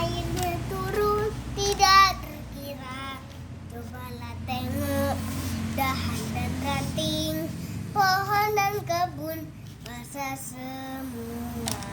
airnya turun tidak terkira. Cobalah tengok dahan dan ranting, pohon dan kebun basah semua.